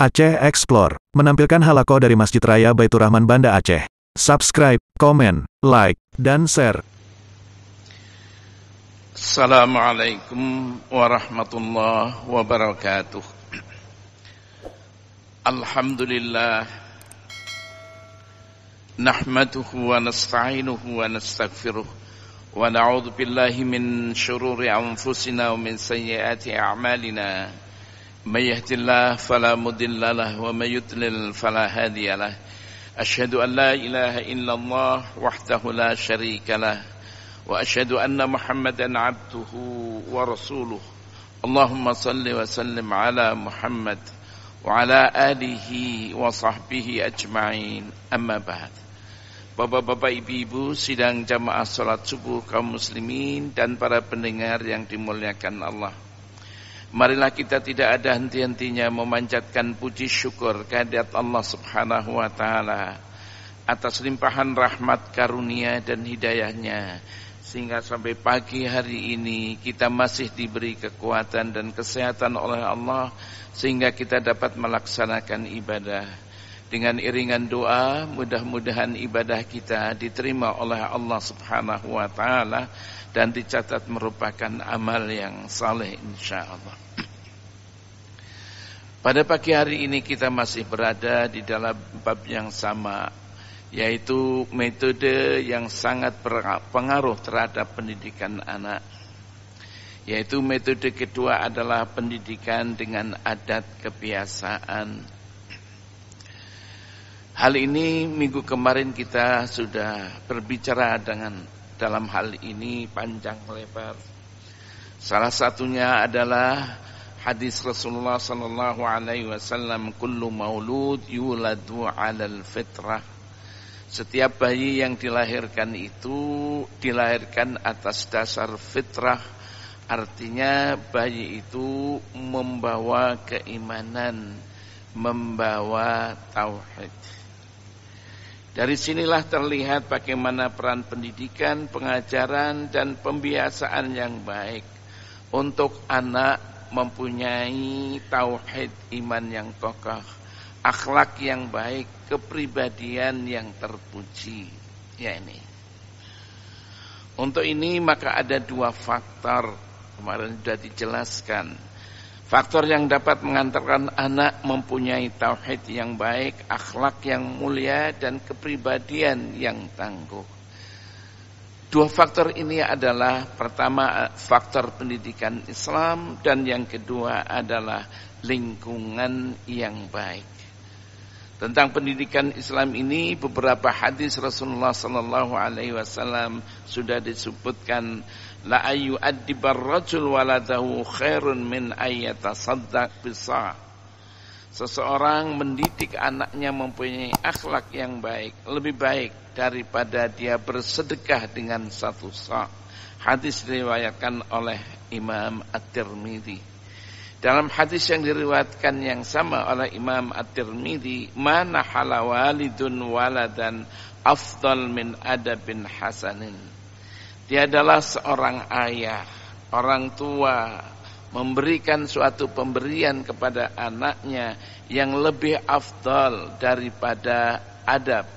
Aceh Explore menampilkan halaqah dari Masjid Raya Baitur Rahman Banda Aceh. Subscribe, komen, like, dan share. Assalamualaikum warahmatullahi wabarakatuh. Alhamdulillah, nahmaduhu wa nasta'inuhu wa nastaghfiruh, wa na'udzu billahi min syururi anfusina wa min sayyiati a'malina. May yahdihillahu fala mudilla lahu wa may yudlil fala hadiya lahu. Asyhadu an la ilaha illallah wahdahu la syarika lahu wa asyhadu anna Muhammadan abduhu wa rasuluh. Allahumma salli wa sallim ala Muhammad wa ala alihi wa sahbihi ajma'in. Amma ba'd. Bapak-bapak, ibu-ibu, sidang jamaah salat subuh kaum muslimin dan para pendengar yang dimuliakan Allah. Marilah kita tidak ada henti-hentinya memanjatkan puji syukur kehadirat Allah Subhanahu wa taala atas limpahan rahmat, karunia dan hidayahnya, sehingga sampai pagi hari ini kita masih diberi kekuatan dan kesehatan oleh Allah, sehingga kita dapat melaksanakan ibadah. Dengan iringan doa, mudah-mudahan ibadah kita diterima oleh Allah Subhanahu wa taala dan dicatat merupakan amal yang saleh insyaallah. Pada pagi hari ini kita masih berada di dalam bab yang sama, yaitu metode yang sangat berpengaruh terhadap pendidikan anak. Yaitu metode kedua adalah pendidikan dengan adat kebiasaan. Hal ini minggu kemarin kita sudah berbicara dalam hal ini panjang lebar. Salah satunya adalah hadis Rasulullah sallallahu alaihi wasallam, kullu maulud yuladu 'alal fitrah. Setiap bayi yang dilahirkan itu dilahirkan atas dasar fitrah. Artinya bayi itu membawa keimanan, membawa tauhid. Dari sinilah terlihat bagaimana peran pendidikan, pengajaran, dan pembiasaan yang baik untuk anak mempunyai tauhid iman yang kokoh, akhlak yang baik, kepribadian yang terpuji. Ya ini. Untuk ini maka ada dua faktor, kemarin sudah dijelaskan. Faktor yang dapat mengantarkan anak mempunyai tauhid yang baik, akhlak yang mulia, dan kepribadian yang tangguh. Dua faktor ini adalah, pertama faktor pendidikan Islam, dan yang kedua adalah lingkungan yang baik. Tentang pendidikan Islam ini beberapa hadis Rasulullah sallallahu alaihi wasallam sudah disebutkan, la ayu addibar rajul waladahu khairun min ayyatasaddaq bisa. Seseorang mendidik anaknya mempunyai akhlak yang baik lebih baik daripada dia bersedekah dengan satu sa'. Hadis diriwayatkan oleh Imam At-Tirmidzi. Dalam hadis yang diriwayatkan yang sama oleh Imam At-Tirmidzi, mana halawalidun waladan afdal min adabin hasanin. Tiadalah seorang ayah, orang tua memberikan suatu pemberian kepada anaknya yang lebih afdal daripada adab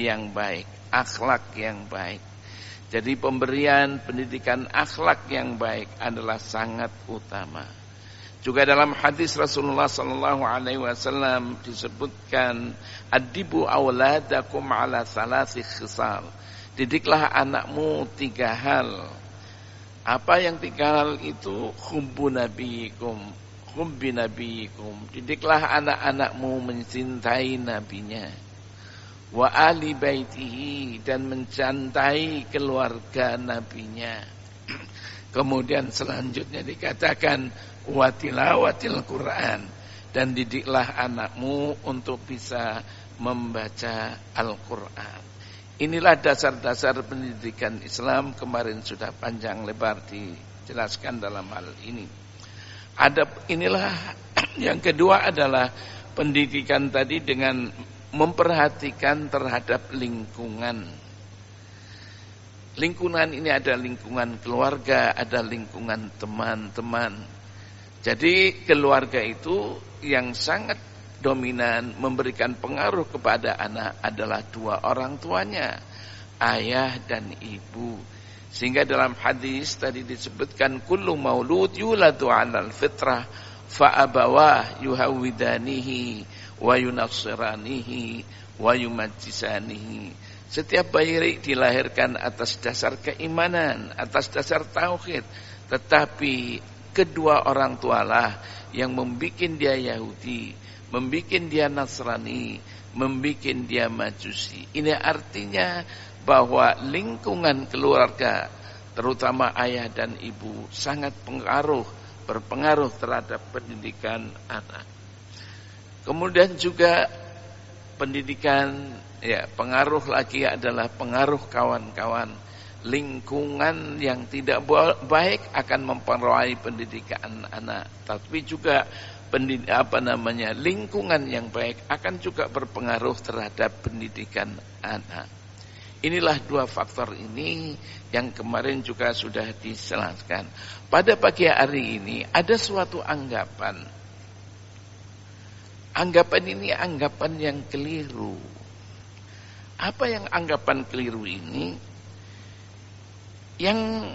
yang baik, akhlak yang baik. Jadi pemberian pendidikan akhlak yang baik adalah sangat utama. Juga dalam hadis Rasulullah sallallahu alaihi wasallam disebutkan, adibu auladakum ala salasi khisal. Didiklah anakmu tiga hal. Apa yang tiga hal itu? Hubbi nabiyikum. Didiklah anak-anakmu mencintai nabinya. Wa ali baitihi, dan mencintai keluarga nabinya. Kemudian selanjutnya dikatakan wa tilawatil Quran, dan didiklah anakmu untuk bisa membaca Al-Quran. Inilah dasar-dasar pendidikan Islam, kemarin sudah panjang lebar dijelaskan dalam hal ini. Inilah yang kedua adalah pendidikan tadi dengan memperhatikan terhadap lingkungan. Lingkungan ini ada lingkungan keluarga, ada lingkungan teman-teman. Jadi keluarga itu yang sangat dominan memberikan pengaruh kepada anak adalah dua orang tuanya, ayah dan ibu. Sehingga dalam hadis tadi disebutkan kullu maulud yuladu 'alal fitrah fa abawah yuhawidanihi wa yunassiranihi wa yumajjisanihi. Setiap bayi dilahirkan atas dasar keimanan, atas dasar tauhid, tetapi kedua orang tualah yang membikin dia Yahudi, membikin dia Nasrani, membikin dia Majusi. Ini artinya bahwa lingkungan keluarga, terutama ayah dan ibu, sangat berpengaruh terhadap pendidikan anak. Kemudian juga pendidikan, pengaruh lagi adalah pengaruh kawan-kawan. Lingkungan yang tidak baik akan mempengaruhi pendidikan anak, tapi juga lingkungan yang baik akan juga berpengaruh terhadap pendidikan anak. Inilah dua faktor ini yang kemarin juga sudah dijelaskan. Pada pagi hari ini ada suatu anggapan. Anggapan ini anggapan yang keliru. Apa yang anggapan keliru ini? Yang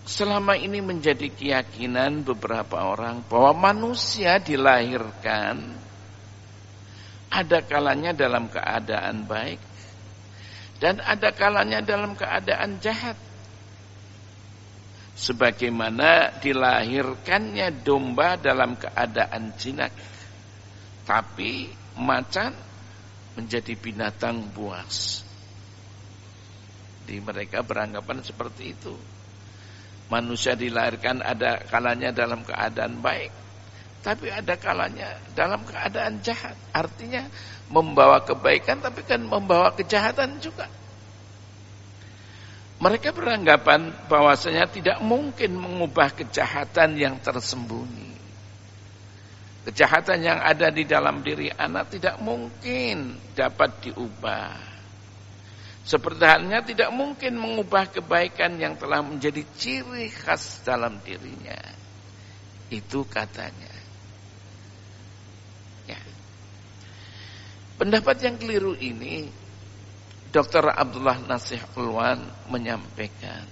selama ini menjadi keyakinan beberapa orang bahwa manusia dilahirkan ada kalanya dalam keadaan baik dan ada kalanya dalam keadaan jahat. Sebagaimana dilahirkannya domba dalam keadaan jinak, tapi macan menjadi binatang buas. Mereka beranggapan seperti itu. Manusia dilahirkan ada kalanya dalam keadaan baik, tapi ada kalanya dalam keadaan jahat. Artinya membawa kebaikan tapi kan membawa kejahatan juga. Mereka beranggapan bahwasanya tidak mungkin mengubah kejahatan yang tersembunyi. Kejahatan yang ada di dalam diri anak tidak mungkin dapat diubah. Seperti halnya tidak mungkin mengubah kebaikan yang telah menjadi ciri khas dalam dirinya. Itu katanya. Ya. Pendapat yang keliru ini, Dr. Abdullah Nasih Ulwan menyampaikan,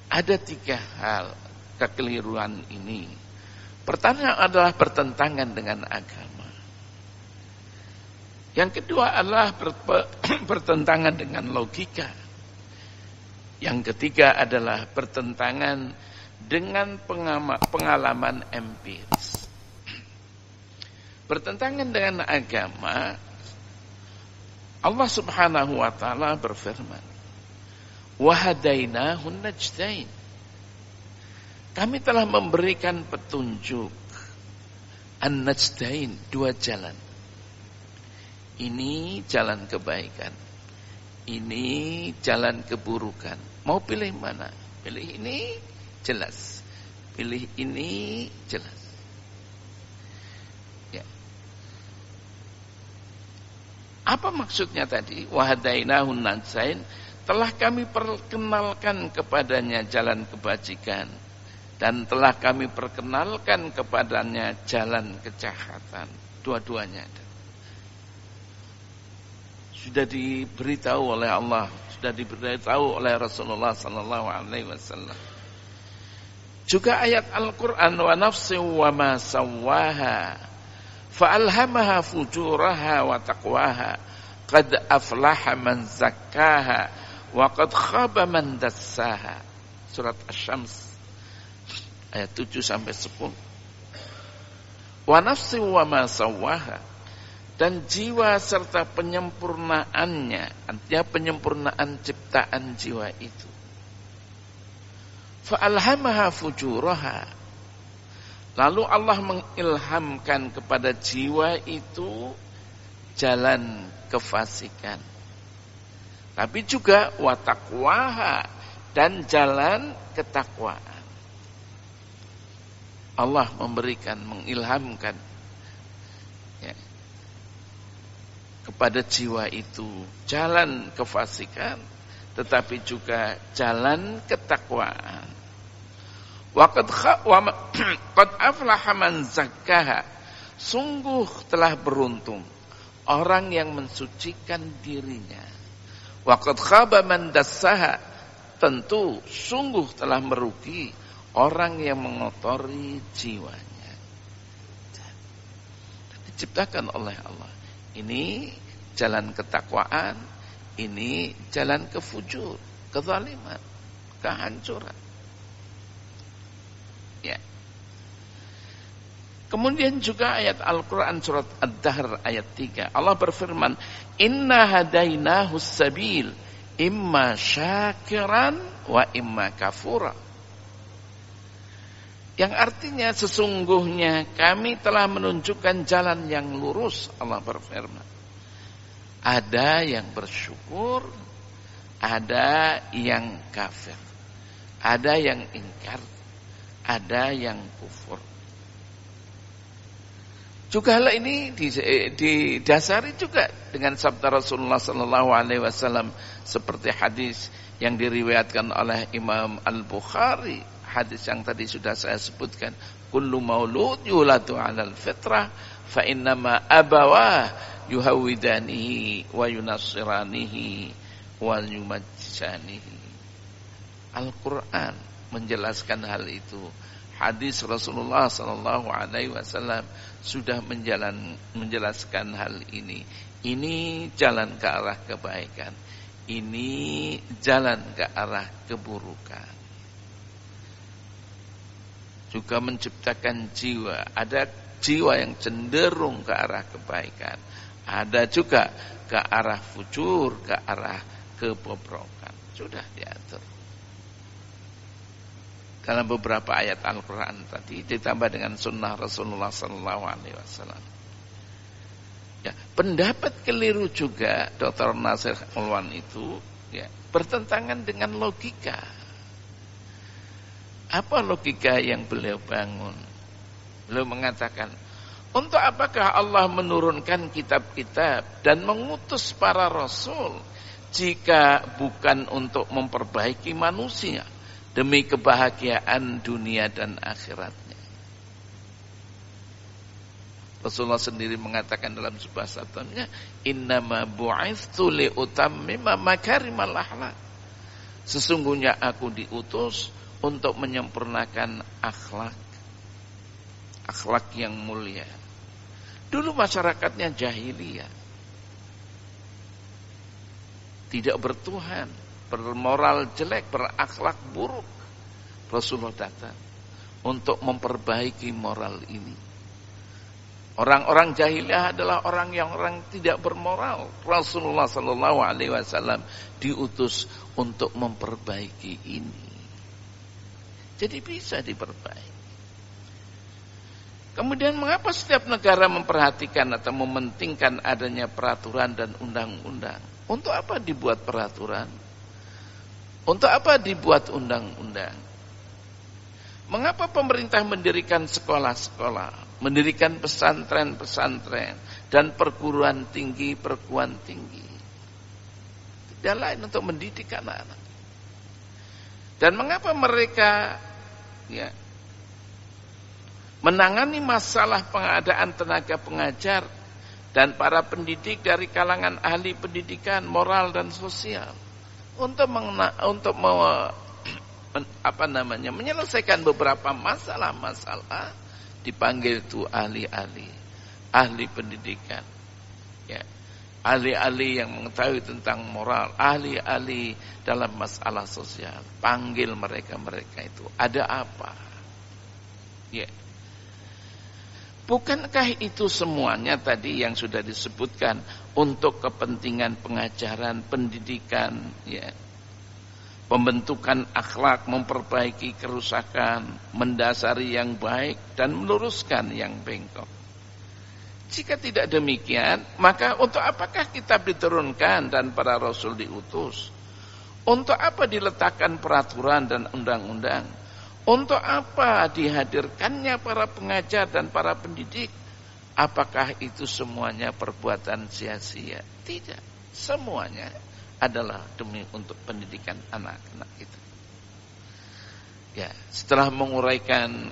ada 3 hal kekeliruan ini. Pertama adalah bertentangan dengan agama. Yang kedua adalah bertentangan dengan logika. Yang ketiga adalah bertentangan dengan pengalaman empiris. Bertentangan dengan agama, Allah Subhanahu wa taala berfirman, "Wa hadainahun najdain." Kami telah memberikan petunjuk an-najdain, 2 jalan. Ini jalan kebaikan, ini jalan keburukan. Mau pilih mana? Pilih ini jelas, pilih ini jelas. Ya. Apa maksudnya tadi? Wahadainahun najdain, telah kami perkenalkan kepadanya jalan kebajikan dan telah kami perkenalkan kepadanya jalan kejahatan. Dua-duanya ada. Sudah diberitahu oleh Allah, sudah diberitahu oleh Rasulullah sallallahu alaihi wasallam. Juga ayat Al-Qur'an, wa nafsin wa ma sawwaha fa alhamaha fujuraha wa taqwaha qad aflaha man zakkaha wa qad khaba man dassaha. Surat Asy-Syams ayat 7 sampai 10. Wa nafsin wa ma sawwaha, dan jiwa serta penyempurnaannya, artinya penyempurnaan ciptaan jiwa itu. Fa'alhamaha fujuraha, lalu Allah mengilhamkan kepada jiwa itu jalan kefasikan. Tapi juga wa taqwaha, dan jalan ketakwaan. Allah memberikan, mengilhamkan kepada jiwa itu jalan kefasikan, tetapi juga jalan ketakwaan. Qad aflaha man zakkaha, Sungguh telah beruntung orang yang mensucikan dirinya. Wa qad khaba man dassaha, tentu sungguh telah merugi orang yang mengotori jiwanya. Diciptakan oleh Allah. Ini jalan ketakwaan, ini jalan kefujur, kezaliman, kehancuran. Ya. Kemudian juga ayat Al-Quran surat Ad-Dahr ayat 3. Allah berfirman, Inna hadainahu sabil, imma syakiran wa imma kafura. Yang artinya sesungguhnya kami telah menunjukkan jalan yang lurus. Allah berfirman, ada yang bersyukur, ada yang kafir, ada yang ingkar, ada yang kufur. Juga hal ini didasari juga dengan sabda Rasulullah sallallahu alaihi wasallam seperti hadis yang diriwayatkan oleh Imam Al-Bukhari, hadis yang tadi sudah saya sebutkan, kullu maulud yuladu 'alal fitrah fa innama abawah yuhawidanihi wa yunassiranihi wa yumajjisanihi. Al-Qur'an menjelaskan hal itu. Hadis Rasulullah sallallahu alaihi wasallam sudah menjelaskan hal ini. Ini jalan ke arah kebaikan. Ini jalan ke arah keburukan. Juga menciptakan jiwa. Ada jiwa yang cenderung ke arah kebaikan. Ada juga ke arah fujur, ke arah kebobrokan. Sudah diatur dalam beberapa ayat Al-Quran tadi, ditambah dengan sunnah Rasulullah SAW. Ya, pendapat keliru juga Dr. Nasir Mulwan itu ya, bertentangan dengan logika. Apa logika yang beliau bangun? Beliau mengatakan, untuk apakah Allah menurunkan kitab-kitab dan mengutus para rasul jika bukan untuk memperbaiki manusia demi kebahagiaan dunia dan akhiratnya? Rasulullah sendiri mengatakan dalam sebuah sabdanya, innama bu'ithtu liutammima makarimal akhlak. Sesungguhnya aku diutus untuk menyempurnakan akhlak yang mulia. Dulu masyarakatnya jahiliyah, tidak bertuhan, bermoral jelek, berakhlak buruk. Rasulullah datang untuk memperbaiki moral ini. Orang-orang jahiliyah adalah orang tidak bermoral. Rasulullah sallallahu alaihi wasallam diutus untuk memperbaiki ini. Jadi bisa diperbaiki. Kemudian mengapa setiap negara memperhatikan atau mementingkan adanya peraturan dan undang-undang? Untuk apa dibuat peraturan? Untuk apa dibuat undang-undang? Mengapa pemerintah mendirikan sekolah-sekolah, mendirikan pesantren-pesantren dan perguruan tinggi? Tidak lain untuk mendidik anak-anak. Dan mengapa mereka menangani masalah pengadaan tenaga pengajar dan para pendidik dari kalangan ahli pendidikan moral dan sosial? Untuk menyelesaikan beberapa masalah-masalah, dipanggil itu ahli pendidikan, ya, ahli-ahli yang mengetahui tentang moral, ahli-ahli dalam masalah sosial. Panggil mereka itu. Ada apa? Ya. Bukankah itu semuanya tadi yang sudah disebutkan untuk kepentingan pengajaran, pendidikan, ya, pembentukan akhlak, memperbaiki kerusakan, mendasari yang baik dan meluruskan yang bengkok? Jika tidak demikian, maka untuk apakah kitab diturunkan dan para rasul diutus? Untuk apa diletakkan peraturan dan undang-undang? Untuk apa dihadirkannya para pengajar dan para pendidik? Apakah itu semuanya perbuatan sia-sia? Tidak. Semuanya adalah demi untuk pendidikan anak-anak kita. Ya, setelah menguraikan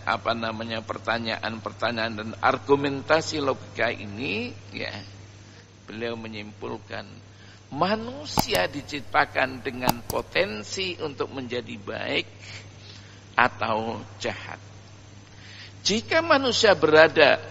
pertanyaan-pertanyaan dan argumentasi logika ini, ya, beliau menyimpulkan manusia diciptakan dengan potensi untuk menjadi baik atau jahat. Jika manusia berada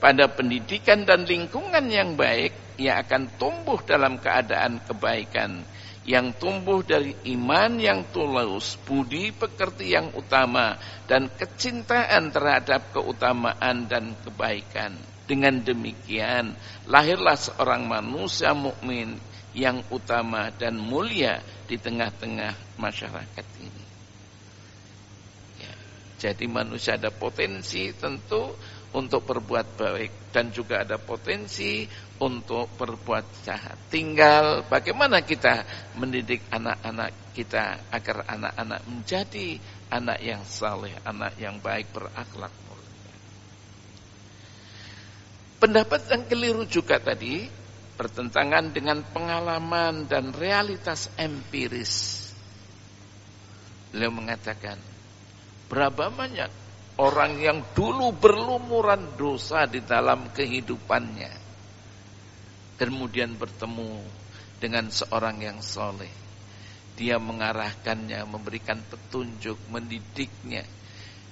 pada pendidikan dan lingkungan yang baik, ia akan tumbuh dalam keadaan kebaikan, yang tumbuh dari iman yang tulus, budi pekerti yang utama, dan kecintaan terhadap keutamaan dan kebaikan. Dengan demikian, lahirlah seorang manusia mukmin yang utama dan mulia di tengah-tengah masyarakat ini. Ya, jadi manusia ada potensi tentu untuk berbuat baik dan juga ada potensi untuk berbuat jahat. Tinggal bagaimana kita mendidik anak-anak kita agar anak-anak menjadi anak yang saleh, anak yang baik, berakhlak mulia. Pendapat yang keliru juga tadi bertentangan dengan pengalaman dan realitas empiris. Beliau mengatakan, berapa banyak orang yang dulu berlumuran dosa di dalam kehidupannya, kemudian bertemu dengan seorang yang soleh. Dia mengarahkannya, memberikan petunjuk, mendidiknya.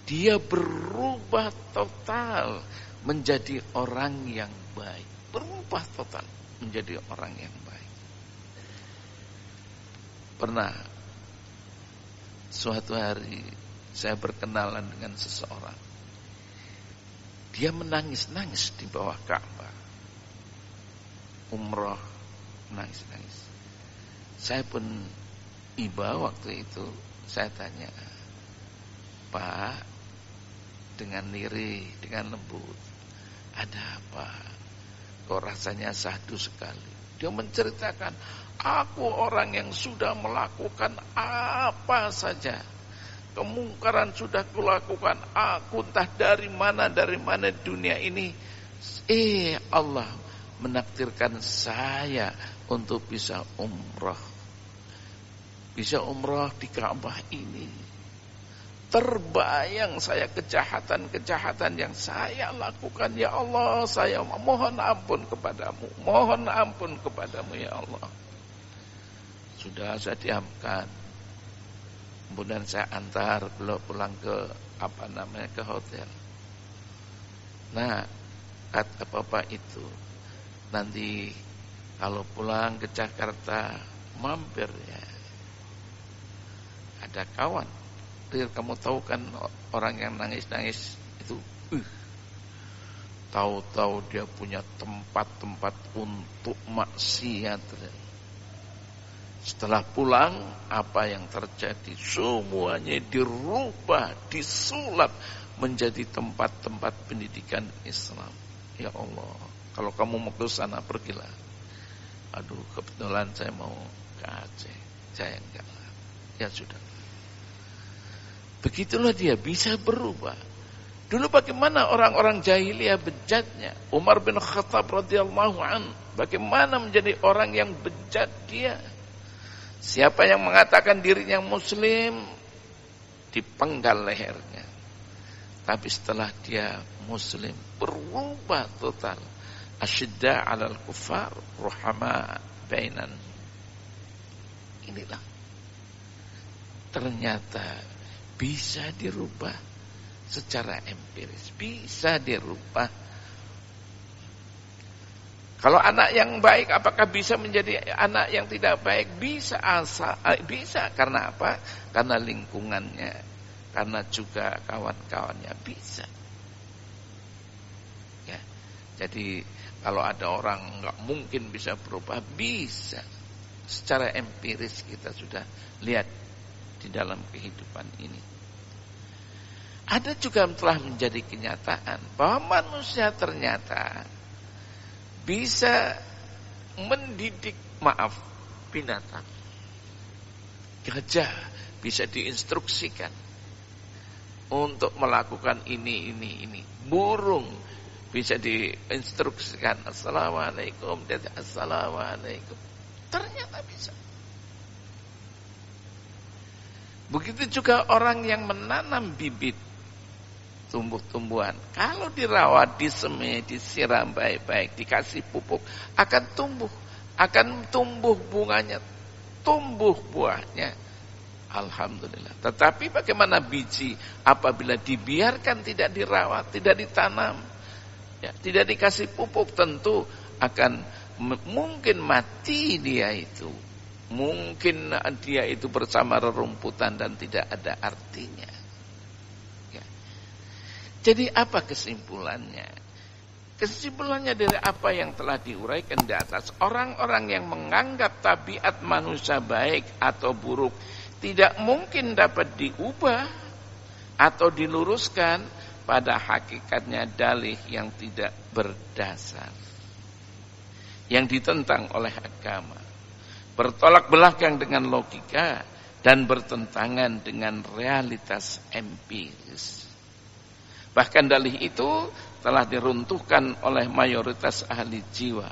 Dia berubah total menjadi orang yang baik. Berubah total menjadi orang yang baik. Pernah suatu hari saya berkenalan dengan seseorang. Dia menangis-nangis di bawah Ka'bah. Umrah, nangis-nangis. Saya pun iba waktu itu, saya tanya, Pak, dengan lirih, dengan lembut, ada apa? Kok rasanya syahdu sekali? Dia menceritakan, aku orang yang sudah melakukan apa saja. Kemungkaran sudah kulakukan, aku entah dari mana dunia ini. Allah menakdirkan saya untuk bisa umrah. Bisa umrah di Ka'bah ini. Terbayang saya kejahatan-kejahatan yang saya lakukan. Ya Allah, saya mohon ampun kepadamu. Mohon ampun kepadamu ya Allah. Sudah saya diamkan. Kemudian saya antar beliau pulang ke ke hotel. Nah, kata bapak itu, nanti kalau pulang ke Jakarta mampir ya. Ada kawan. Kamu tahu kan orang yang nangis-nangis itu, tahu-tahu dia punya tempat-tempat untuk maksiat. Setelah pulang, apa yang terjadi? Semuanya dirubah, disulap menjadi tempat-tempat pendidikan Islam. Ya Allah, kalau kamu mau ke sana, pergilah. Aduh, kebetulan saya mau ke Aceh. Saya enggak. Ya sudah. Begitulah dia bisa berubah. Dulu bagaimana orang-orang jahiliyah bejatnya? Umar bin Khattab radhiyallahu an, bagaimana menjadi orang yang bejat dia? Siapa yang mengatakan dirinya muslim, dipenggal lehernya. Tapi setelah dia muslim, berubah total. Asyidda 'alal kufar, ruhama bainan. Inilah. Ternyata bisa dirubah secara empiris. Bisa dirubah. Kalau anak yang baik, apakah bisa menjadi anak yang tidak baik? Bisa, bisa. Karena apa? Karena lingkungannya, karena juga kawan-kawannya bisa. Ya, jadi kalau ada orang nggak mungkin bisa berubah, bisa. Secara empiris kita sudah lihat di dalam kehidupan ini. Ada juga yang telah menjadi kenyataan bahwa manusia ternyata bisa mendidik, binatang. Gajah bisa diinstruksikan untuk melakukan ini. Burung bisa diinstruksikan, assalamualaikum, assalamualaikum. Ternyata bisa. Begitu juga orang yang menanam bibit tumbuh-tumbuhan. Kalau dirawat, disemai, disiram baik-baik, dikasih pupuk, akan tumbuh bunganya, tumbuh buahnya. Alhamdulillah. Tetapi bagaimana biji apabila dibiarkan tidak dirawat, tidak ditanam, ya, tidak dikasih pupuk, tentu akan mungkin mati dia itu. Mungkin dia itu bersama rerumputan dan tidak ada artinya. Ya. Jadi apa kesimpulannya? Kesimpulannya dari apa yang telah diuraikan di atas, orang-orang yang menganggap tabiat manusia baik atau buruk tidak mungkin dapat diubah atau diluruskan pada hakikatnya dalih yang tidak berdasar, yang ditentang oleh agama, bertolak belakang dengan logika dan bertentangan dengan realitas empiris. Bahkan dalih itu telah diruntuhkan oleh mayoritas ahli jiwa,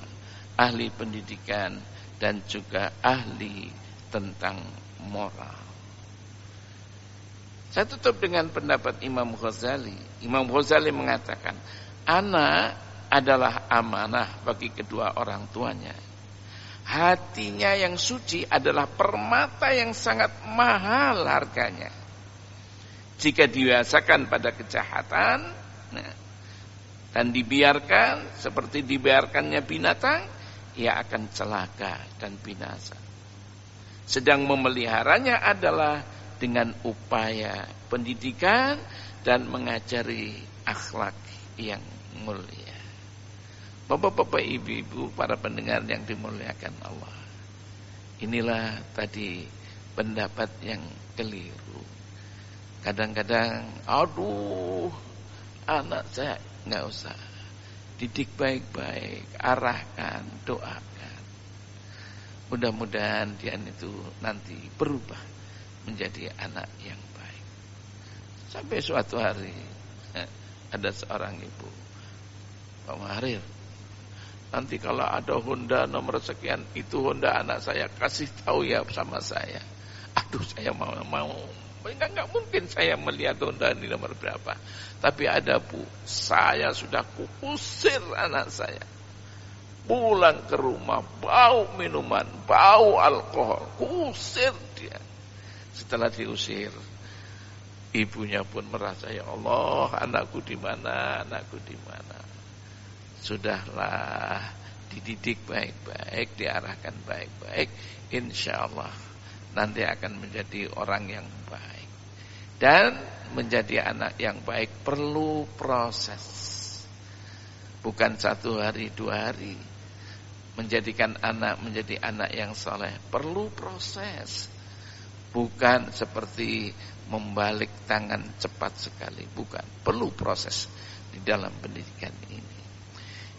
ahli pendidikan, dan juga ahli tentang moral. Saya tutup dengan pendapat Imam Ghazali. Imam Ghazali mengatakan, anak adalah amanah bagi kedua orang tuanya. Hatinya yang suci adalah permata yang sangat mahal harganya. Jika dibiasakan pada kejahatan, dan dibiarkan seperti dibiarkannya binatang, ia akan celaka dan binasa. Sedang memeliharanya adalah dengan upaya pendidikan dan mengajari akhlak yang mulia. Bapak-bapak, ibu-ibu, para pendengar yang dimuliakan Allah. Inilah tadi pendapat yang keliru. Kadang-kadang, aduh, anak saya nggak usah. Didik baik-baik, arahkan, doakan. Mudah-mudahan dia itu nanti berubah menjadi anak yang baik. Sampai suatu hari ada seorang ibu, Pak Mahrir, nanti kalau ada Honda nomor sekian, itu Honda anak saya, kasih tahu ya sama saya. Aduh, saya mau. Enggak mungkin saya melihat Honda ini nomor berapa. Tapi ada, Bu, saya sudah kuusir anak saya. Pulang ke rumah, bau minuman, bau alkohol, kuusir dia. Setelah diusir, ibunya pun merasa, ya Allah, anakku di mana, anakku di mana. Sudahlah, dididik baik-baik, diarahkan baik-baik, insya Allah nanti akan menjadi orang yang baik. Dan menjadi anak yang baik perlu proses, bukan 1 hari 2 hari. Menjadikan anak menjadi anak yang saleh perlu proses, bukan seperti membalik tangan cepat sekali, bukan. Perlu proses di dalam pendidikan ini.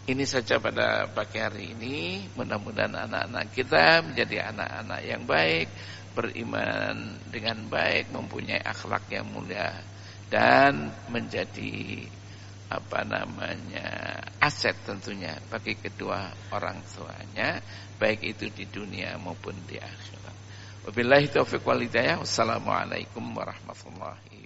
Ini saja pada pagi hari ini. Mudah-mudahan anak-anak kita menjadi anak-anak yang baik, beriman dengan baik, mempunyai akhlak yang mulia, dan menjadi aset tentunya bagi kedua orang tuanya, baik itu di dunia maupun di akhirat. Wabillahi taufiq wal hidayah. Wassalamualaikum warahmatullahi